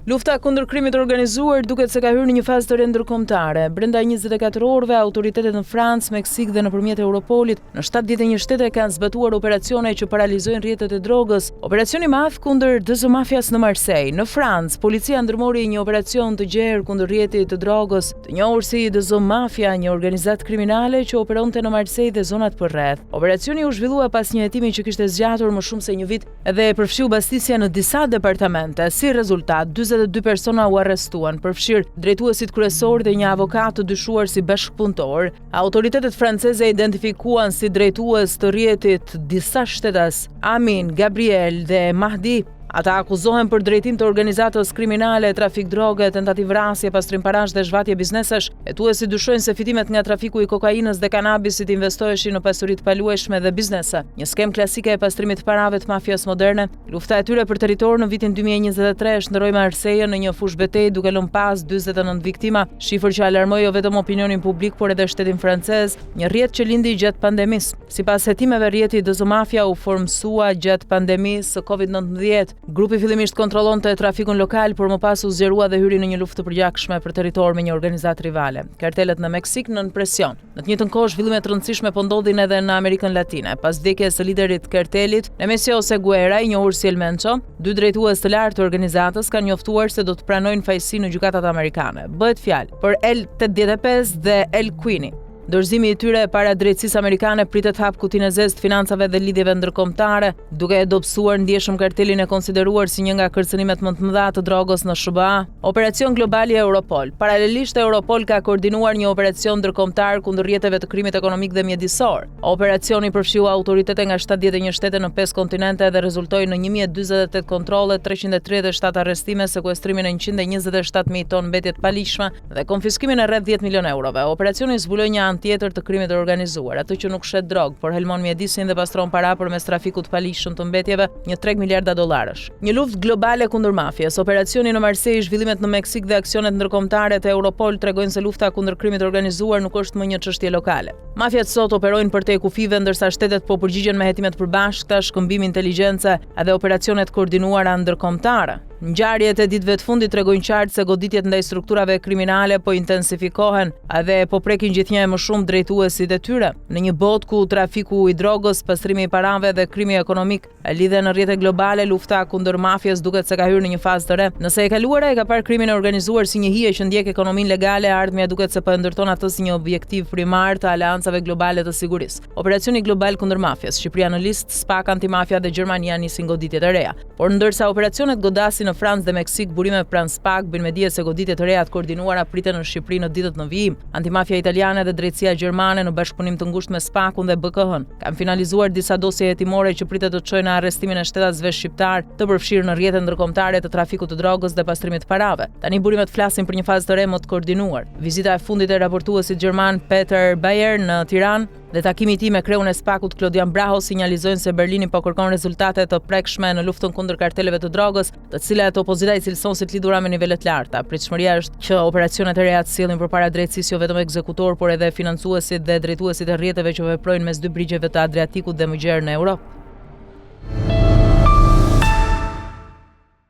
Lufta kundër krimit të organizuar duket se ka hyrë në një fazë të re ndërkombëtare. Brenda 24 orëve, autoritetet në Francë, Meksik dhe nëpërmjet Europolit në 71 shtete kanë zbatuar operacione që paralizojnë rrjetet e drogës. Operacioni madh kundër DZ-mafias në Marseille. Në Francë, policia ndërmori një operacion të gjerë kundër rrjetit të drogës, të njohur si DZ-mafia, një organizatë kriminale që operonte në Marseille dhe zonat përreth. Operacioni u zhvillua pas një hetimi që kishte zgjatur më shumë se një vit dhe përfshiu bastisje në disa departamente. Si rezultat, 22 persona u arrestuan, përfshirë drejtuesit kryesor dhe një avokat të dyshuar si bashkëpunëtor. Autoritetet franceze identifikuan si drejtues të rrjetit disa shtetas, Amin, Gabriel dhe Mahdi. Ata akuzohen për drejtim të organizatës kriminale, trafik droge, tentativë vrasje, pastrim parash dhe zhvatje biznesesh. Hetuesi dyshojnë se fitimet nga trafiku i kokainës dhe kanabisit investoheshin në pasuri të palueshme dhe biznese. Një skem klasike e pastrimit të parave të mafias moderne. Lufta e tyre për territor në vitin 2023 shndroi Marseille në një fushë betejë duke lënë pas 49 viktima, shifër që alarmoi jo vetëm opinionin publik por edhe shtetin francez, një rrjet që lindi gjatë pandemisë. Sipas hetimeve, rrjeti DZ-mafia u formsua gjatë pandemisë së COVID-19. Grupi fillimisht kontrollonte trafikun lokal, por më pas u zgjerua dhe hyri në një luftë të përgjakshme për territor me një organizatë rivale. Kartelet në Meksik nën presion. Në të njëjtën kohë, zhvillime të rëndësishme po ndodhin edhe në Amerikën Latine. Pas vdekjes së liderit të kartelit, Nemesio Seguera, i njohur si El Mencho, dy drejtues të lartë të organizatës kanë njoftuar se do të pranojnë fajësi në gjykatat amerikane. Bëhet fjalë për El-85 dhe El Quini. Dorëzimi i tyre para drejtësisë amerikane pritet hap kutinë e zezë të financave dhe lidhjeve ndërkombëtare, duke e dobësuar ndjeshëm kartelin e konsideruar si një nga kërcënimet më të mëdha të drogës në SBA. Operacion global i Europol. Paralelisht, Europol ka koordinuar një operacion ndërkombëtar kundër rrjeteve të krimit ekonomik dhe mjedisor. Operacioni përfshiu autoritete nga 71 shtete në 5 kontinente dhe rezultoi në 1048 kontrolle, 337 arrestime, sekuestrimin e 127.000 tonë mbetje të paligjshme dhe konfiskimin e rreth 10 milionë eurove. Operacioni zbuloi një tjetër të krimit të organizuar, atë që nuk shet drogë, por helmon mjedisin dhe pastron para përmes trafikut të paligjshëm të mbetjeve, një $3 miliarda. Një luftë globale kundër mafjes. Operacioni në Marseille, zhvillimet në Meksik dhe aksionet ndërkombëtare të Europol tregojnë se lufta kundër krimit të organizuar nuk është më një çështje lokale. Mafiat sot operojnë përtej kufive, ndërsa shtetet po përgjigjen me hetimet përbashkëta, shkëmbim inteligjence dhe operacionet koordinuara ndërkombëtare. Ngjarjet e ditëve të fundit tregojnë qartë se goditjet ndaj strukturave kriminale po intensifikohen dhe po prekin gjithnjë më shumë drejtuesit e tyre. Në një botë ku trafiku i drogës, pastrimi i parave dhe krimi ekonomik lidhen në rrjete globale, lufta kundër mafjes duket se ka hyrë në një fazë të re. Nëse e kaluara e ka parë krimin e organizuar si një hije që ndjek ekonominë legale, ardhmja duket se po e ndërton atë si një objektiv primar të aleancave globale të sigurisë. Operacioni global kundër mafjes, Shqipëria në listë, SPAK antimafia dhe Gjermania nisin goditjet e reja. Por ndërsa operacionet godasin në Francë dhe Meksik, burime pranë SPAK bën me dije se goditjet e reja të koordinuara priten në Shqipëri në ditët në vijim. Antimafia italiane dhe drejtësia gjermane në bashkëpunim të ngushtë me SPAK-un dhe BKH-n kanë finalizuar disa dosje hetimore që pritet të çojnë në arrestimin e shtetasve shqiptar të përfshirë në rrjete ndërkombëtare të trafikut të drogës dhe pastrimit të parave. Tani burimet flasin për një fazë të re më të koordinuar. Vizita e fundit e raportuesit gjerman Peter Bayer në Tiranë dhe takimi i tij me kreun e SPAK-ut Klodian Braho sinjalizojnë se Berlini po kërkon rezultate të prekshme në luftën kundër karteleve të drogës, të cilat opozita i cilëson si të lidhura me nivele të larta. Pritshmëria është që operacionet e reja të sillin përpara drejtësisë jo vetëm ekzekutor, por edhe financuesit dhe drejtuesit e rrjeteve që veprojnë mes dy brigjeve të Adriatikut dhe më gjerë në Europë.